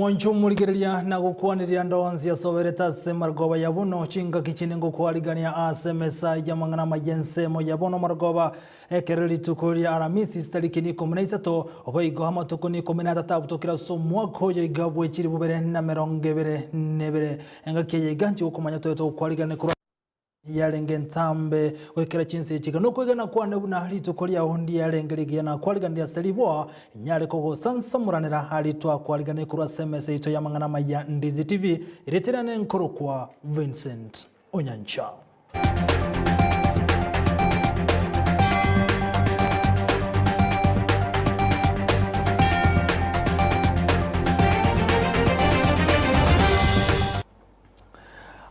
Moncho mulikiriria na gukwaniriria ndonzi ya sobereta semargoba yabuno chinga kichine ngokwarigania asemesa yamangana Amayia Eyemo yabuno margoba ekereri tukuria aramisi stariki 13 oboigo hamatuko 13 butokira so mwako yigabwe chiri bubere na 22 engake yiganji ukomanya toyeto kwarigane kura yarenge ntambe wekera chinse chika no kwegana kwane buna litukoria hondi yarengerigia na kwarigandia seliboa nyare ko sansamuranira halitwa kwarigane kura SMS ito yamangana Amayia Ndizi TV ireterane nkoro kwa Vincent Onyancha.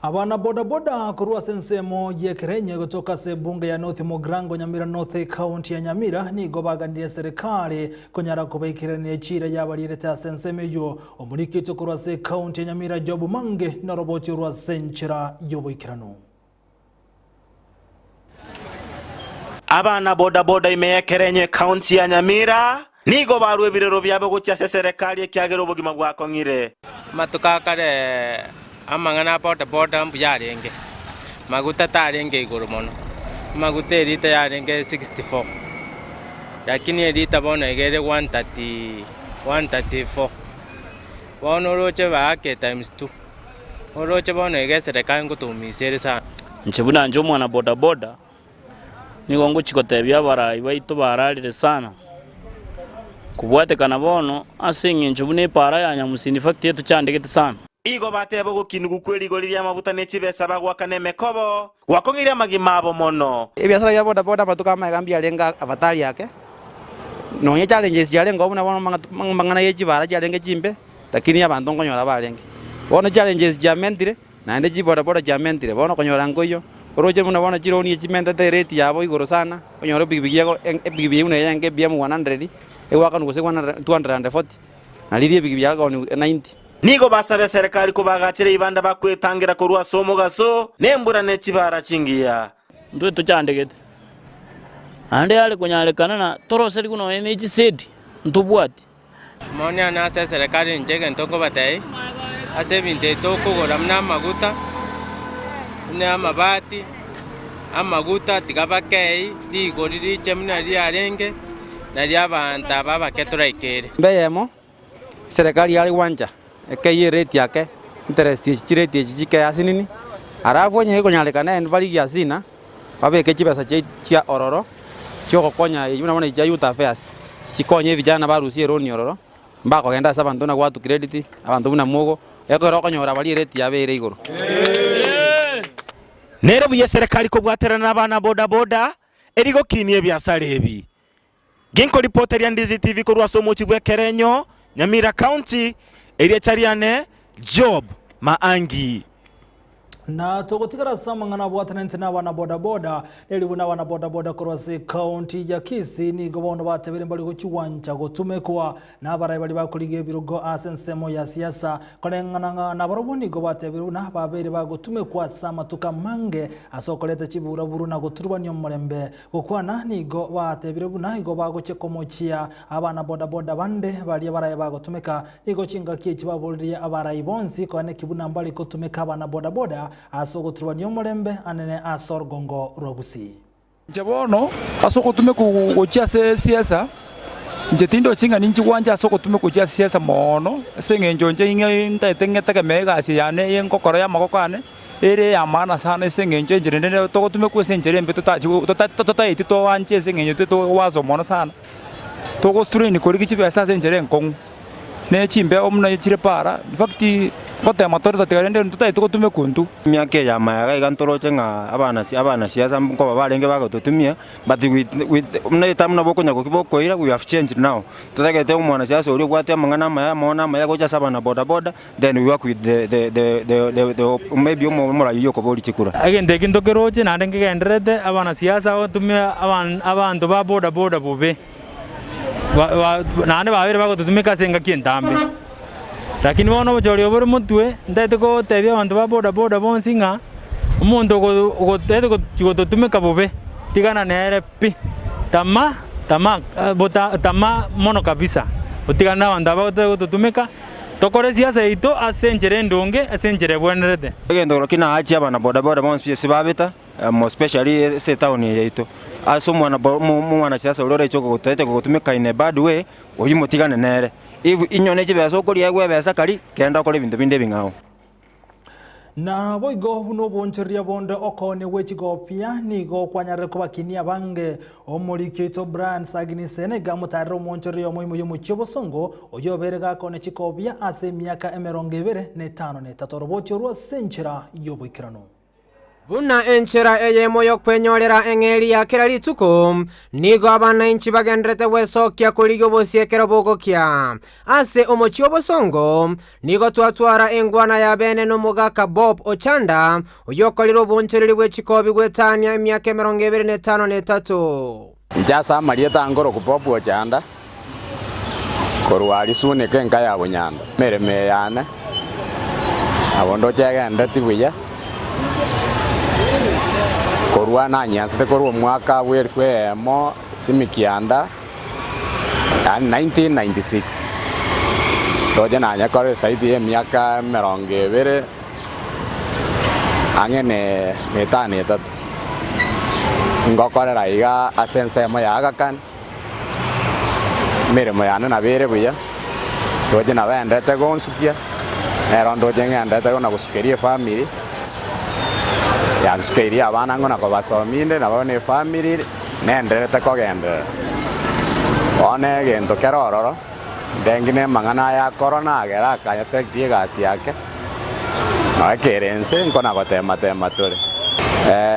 Abana boda boda kurua Ensa Eyemo yekerenye kutoka bunge ya North Mogrango Nyamira North County ya Nyamira ni gobagandia serikali konyara kubaikirania chira yabalireta Ensa Eyemo omurikito kurua County ya Nyamira Jobu Mange na roboti kurua senchira yoboikirano. Abana boda boda imeyekerenye County ya Nyamira nigo barwe birero byabo gucyase serikali ekyagera ubugima bwako ngire matukakare amangana boda boda mbuyarenge maguta tarenge iguru mono maguta erita yarenge 64 lakini erita bona igere 134 bona roche baake times 2 oroche bona igere serikali ngutumisere sana nchibuna njo mwana boda boda nigo nguchikotebya barayi baitu bararire sana kubwate kana bono asinge nchubune para ya nyamusini fact yetu chandegete sana igo batebo gukinu gukweli goliria mabuta nechibesa bagwakane mekobo gwakongiria magimabo mono ebiasara ya boda boda batuka magambia lenga avatari yake nonye challenges yalenga obuna bono mangana yechibara chalenge chimbe lakini abantu ngonyora balenge bono challenges jamentire nande jiboda boda jamentire bono konyora ngoyo roje muna bono jironi echimenda te rate yabo igoro sana konyora bigibigi yako bigibigi una yange bia mu 100 ewaka ngose 240 na lirie bigibigi yako 90 nigo basabe serikali kubagatire ibanda bakwetangira kurwa somo gaso nembura nechibara chingia ndwe tuchandegete ande yale kunyalekana na toroseri kuno emeji sedi ntubwati moni ana serikali njege ntoko batai ase binte toko goramna maguta ne amabati amaguta tigabakei ligoriri chemna liarenge na lyabanta baba ketura ikere Eyemo serikali yali wanja eke rate yake interest rate chike asinini arafu nye konyalekana bali yasina babeke chibesa cha ororo choko konya yuna mona ya youth affairs chikonye vijana barusie roni ororo mbako genda sabantu na watu credit abantu buna mugo yako rokonyora bali rate yabere igoro nere buye serikali ko bwaterana abana boda boda erigo kinie byasare ebi Ginko reporter ya Ndizi TV kurwa somo chibwekerenyo Nyamira County area chariane Job Maangi na togotigara samangana bwatanente na bana boda boda leli buna bana boda boda kurwa County ya Kisii ni gobondo batebere mbali gochiwanja gotumekwa na barayi bali bakulige birugo Ensa Eyemo ya siasa kolengana na barobuni go batebere na babere bagotumekwa sama tukamange asokoleta chibura buru na goturubanya omurembe gokwana nigo batebere buna igo bagochekomochia abana boda boda bande bali barayi bagotumeka igo chinga kichi babolria abarayi bonsi kone kibuna mbali gotumeka abana boda boda asoko turubanya omurembe anene asorgongo robusi jabono asoko tumekugochia siasa njetindo chinga ninji wanja asoko tumekugochia siasa mono sengenjo nje inge ntaitengete mega asiane yenkokoro ya makokane ere ya maana sana sengenjo njirende toko tumekuese njirembe totati to wanje sengenjo to wazo mono sana toko strain koliki chibesa senjere nkong ne chimbe omna chire para in fact kote matorita tigarende tutayituko tumekuntu miake ya mayaga igantoro chenga abana siasa mko balenge bagotutumia but with mna tamna bokonya kokiboko ira we have changed now tutagete umwana siasa uri kwate mangana maya mona maya gocha sabana boda boda then we work with the maybe umora yoko boli chikura agende kindokeroje nandenge genderede abana siasa otumia abantu ba boda boda bube nane babere bagotutumika senga kintambe lakini wana bachori obore mutwe ndete ko tebya abantu ba boda boda bonsinga umuntu go tete ko chigotumika bube tigana nere pi tama mono kabisa utigana abantu ba gotutumika tokore siasa ito ase njere ndonge ase njere bwenerete egendo kina achi abana boda boda bonse sibabita mo especially se town yeito aso mwana siasa urore choko gutete gutumika in a bad way oyimutigane nere if inyone chibeso koria gwe besa kali kenda kore bintu binde bingao na boigo buno boncheria bonde okone wechigopia nigo kwanyare kubakinia bange omurikito brands agnisene gamutarro moncheria omoimo yomuchobosongo oyoberega kone chikopia ase miaka 25 bochorwa senchera yoboikirano Buna Ensa Eyemo yokwenyorera eng'eri ya kera rituko nigo abananchi bagendrete wesokia kurigo bosiekera bogokia ase omochi obosongo nigo twatwara engwana ya bene n'omugaka Bob Ochanda oyokorero bonchereri bw'echikobi gwetania emyaka 25 njasa marieta ngoro ku Bob Ochanda korwari sune kenka ya bunyanda mereme yane abondo chegende tibuya korwa na nyansite korwa mwaka w'Eyemo simikianda 1996 toje nanya kore saidi ya miaka 20 angene metane tatu ngokore raiga Ensa Eyemo yagakan mirimo yana na bere buya toje na bandete gonsukia erondo jengandete gona gusukeria family ya speri abana ngona ko basominde na bone family nenderete kogende one gento kerororo dengine mangana ya corona agera ka effect ye gasi yake no kerense ngona gotema tole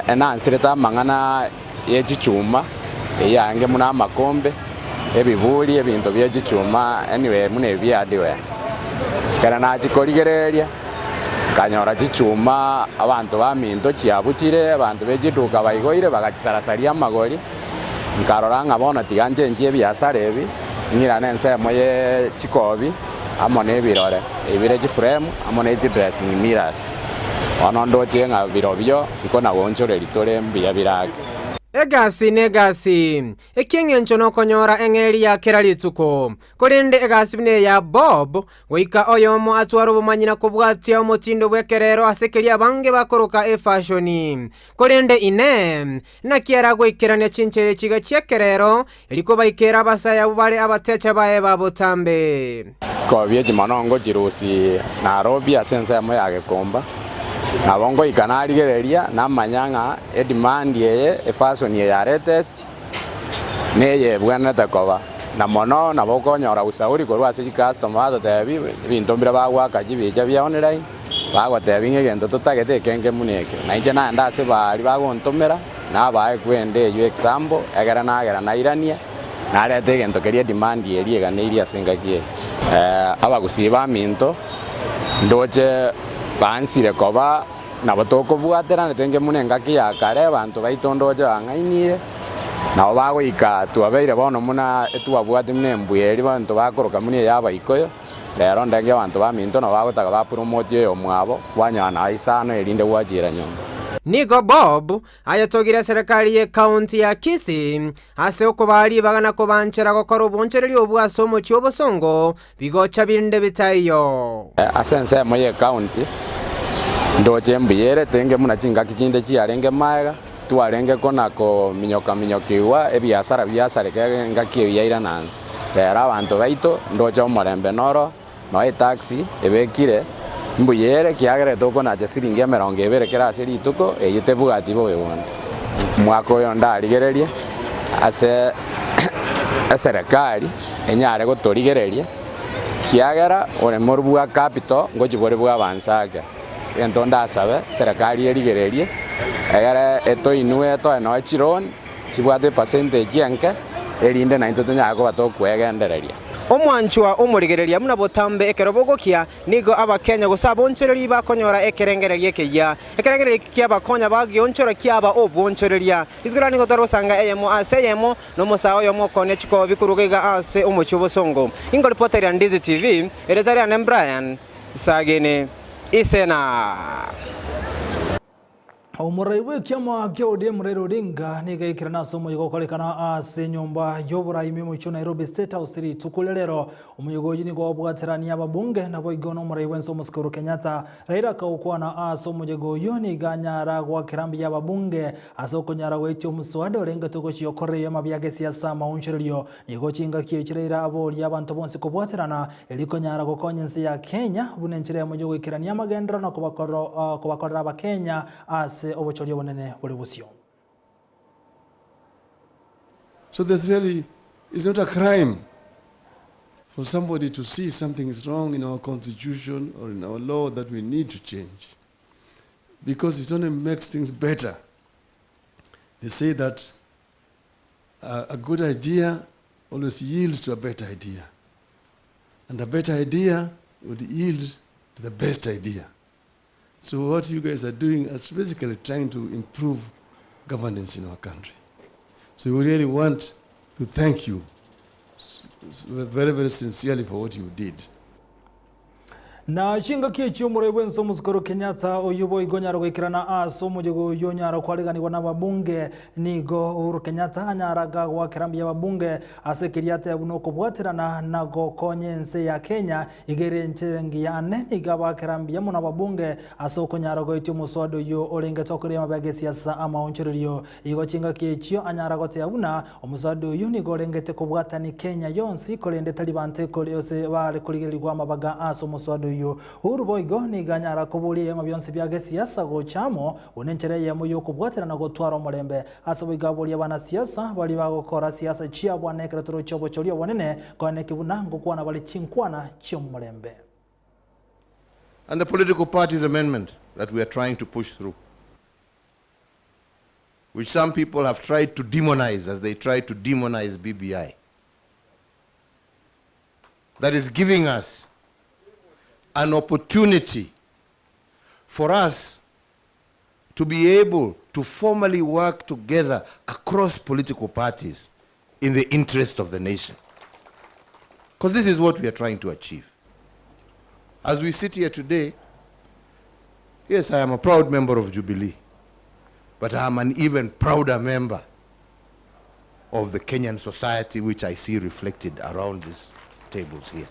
enansireta mangana ye chichuma yange muna makombe ebibuli ebintu bye chichuma anyway mune byadiwe kana na chikorigereria kanyora chichuma abantu baminto chiabukire abantu bejiduka bayigoire bagachisarasaria amagori nkarora ngabona tiganje njie byasare ebi ngirana Ensa Eyemo ye chikobi amone birore ibire frame amone dressing mirrors onondo chenga birobyo ikona wonchore litore mbiya birage Egasi ekingencho no konyora eng'eri ya kera rituko korende egasi bine ya Bob goika oyomo atwara obumanyina kubwatia omotindo bwekerero asekeria bange bakoroka fashion korende ine na kiara goikerania chinche chiga chekerero eliko baikera basaya bubale abatecha bae babotambe kobye jimanongo jirusi Nairobi Ensa Eyemo yagekomba nabongo ikanarigereria namanyanga edemand ye fashion ye ya latest neye bwanete koba na mono nabokonyora usauri korwa ase customer atotebi bintu mbira bagwaka jibija bya online bagotebi ngegento tutagete kenge muneke naije nanda ase bari bagontomera nabae kwende yo example egera na irania narete gento keria demand ye riega neiria singakie abagusiba minto ndoche bansire koba nabotoko bwatera netenge munenga kiya kare abantu baitondoje bangainire nabo bagoika tuabeire bono muna etuabwate munembuyeri bantu bakoroka muni yaba ikoyo lero ndenge abantu baminto no bagotaka ba promote yo mwabo kwanyana isano erinde gwajira nyomba nigo Bob ayatogire serikali ye county ya Kisii ase okobali bagana kobanchera gokora obonchereri obwaso omochi obosongo bigocha binde bitayo Ensa Eyemo ye county ndoche mbiyere tenge muna chinga kikinde chiarenge maega tuarenge konako minyokiwa ebiasara ke ngaki yaira nanzi lero abantu baito ndoche omorembe noro no taxi ebekire mbuyere kiagere toko na siringi 20 kera ase rituko eyite bugati bo webonde mwaka oyo ndarigereria ase serikali enyare gotorigereria kiagera ore morubwa capital ngojibore bwa bansage ento ndasabe serikali erigererie egere eto inue to eno chiron chibwate percentage yanke erinde na into nyako batokwegendereria omwanchwa omurigereria muna botambe ekero bogokia nigo abakenya gusabonchereri bakonyora ekerengererie ekerengererie kia bakonya bagionchora kiaba obonchereria izgura nigo torosanga Ensa Eyemo no musao yo mokone chiko bikurugega ase omochi obosongo ingo reporter ya Ndizi TV eretari ya Brian Sagene Isena Umuraiwe kiama kia ODM Raila Odinga nigaikira naso umuyogo kolekana ase nyumba y'oburaimi mucho Nairobi State House ri tukulelero umuyogo yini go bwaterania ababunge nabo igono umuraiwe Ensa Eyemo Kenyatta Raila kaukwana ase umuyogo yoni ganyara gwa kirambi y'ababunge ase okonyara gwecho muswada orenga tugochiyo koreye mabyage siasa maunchirio nigo chinga kiechirira abori abantu bonse kubwaterana elikonyara gokonya nsi ya Kenya bunenchire umuyogo ikirania magendra no kubakorera abakenya ase obochorio bonene buli busio. So that's really, it's not a crime for somebody to see something is wrong in our constitution or in our law that we need to change, because it only makes things better. They say that a good idea always yields to a better idea, and a better idea would yield to the best idea. So what you guys are doing is basically trying to improve governance in our country. So we really want to thank you very, very sincerely for what you did. Na chinga kiechio umuraiwe Ensa Eyemo Kenyatta oyubo igonyara gwikirana ase umuyogo yonyara kwariganirwa n'ababunge nigo Uhuru Kenyatta anyaraga gwa kirambi y'ababunge ase kiriate yabuno kubwaterana na gokonye nse ya Kenya igere nchirengi ya ane igaba kirambi yamu n'ababunge ase okonyara gwecho muswado yo orenge tokore mabage siasa amaunchirio igo chinga kiechio anyara gote yabuna omuswado yo nigo orengete kubwatani Kenya yonsi kolende talibante kolose bale kuligirirwa mabaga ase omuswado Uhuru boigo ni ganyara kubuli yema byonse byage siasa gochamo unenchere yemo yo kubwaterana gotwara omurembe ase bigabuli abana siasa bali bagokora siasa chia bwanekera turo chobo chorio bonene kwaneke bunango kwana bali chinkwana cyomurembe. And the political parties amendment that we are trying to push through, which some people have tried to demonize as they try to demonize BBI, that is giving us an opportunity for us to be able to formally work together across political parties in the interest of the nation. Because this is what we are trying to achieve. As we sit here today, yes, I am a proud member of Jubilee, but I am an even prouder member of the Kenyan society, which I see reflected around these tables here.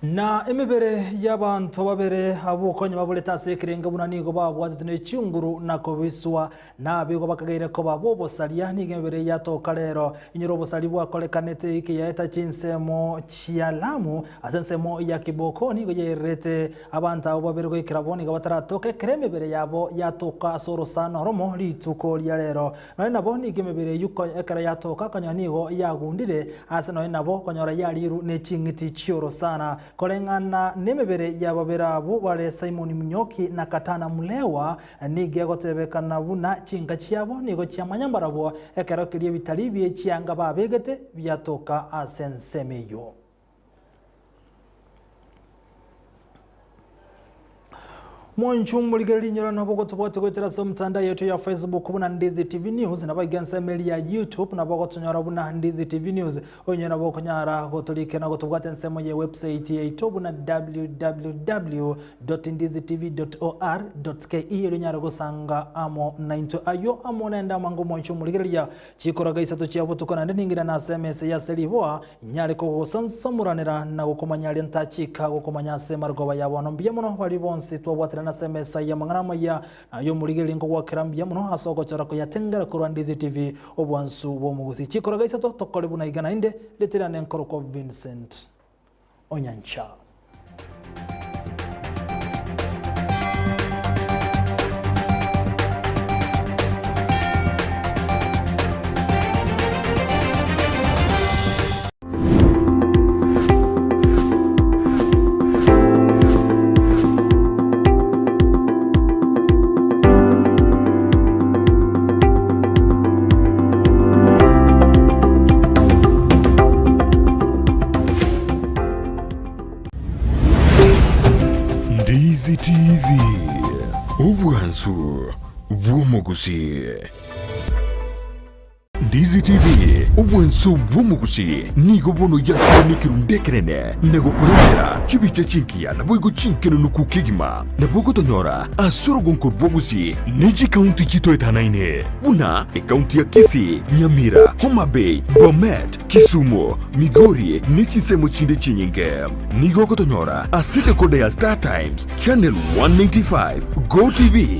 Na emebere y'abantu babere abukonye babuleta sekirenga bunanigo babwazitine cyunguru nako biswa na bigo bakagaire ko babobo salia nigemebere yatoka rero inyoro bosali bwakolekanete iki yaeta chinsemo chialamu asensemo ya kiboko nigo yerete abantu abo babere goikiraboni gabataratoke kremebere yabo yatoka soro sana romo lituko lya rero no nabo nigemebere yuko ekara yatoka kanyanigo yagundire ase no nabo konyora yaliru ne chingiti chioro sana kolengana nemebere yababera abo bare Simon Munyoki na Katana Mulewa nige gotebekana buna chinga chiabo nigo chiamanyambarabo ekero kirie bitali bye chianga babegete byatoka asensemeyo. Mwanchu muligeri nyora nabo gotobote kwetera so mtandao yetu ya Facebook buna Ndizi TV News na baganse meli ya YouTube na bago tunyora buna Ndizi TV News onye na boko nyara gotolike na gotobwate nsemo ye website yetu buna www.ndizitv.or.ke ile nyara gosanga amo 9 ayo amo nenda mango mwanchu muligeri ya chikoraga isato cyabo tukona ndingira na SMS ya seliboa nyare ko gosansamuranira na gokomanyali ntachika gokomanya semargoba yabono mbiyemono bali bonse twabwatira na semesa ya Amayia ayo muligeli ngo wakirambiya muno asoko charako yatengera ku Ndizi TV obwansu bo mugusi chikoraga isato tokole buna igana inde leterane nkoroko Vincent Onyancha. Ndizi TV obwansu bw'omugusi. Ndizi TV ubwenso bw'omugusi nigo bono yakire nikirundekerene nego kurendera chibiche chinkia na boigo chinkeno nukukigima na bogo tonyora asoro gonkor bogusi niji county chito etanaine buna county ya Kisii, Nyamira, Homa Bay, Bomet, Kisumu, Migori nichi semo chinde chinyinge nigo kotonyora asite kode ya Star Times Channel 195 Go TV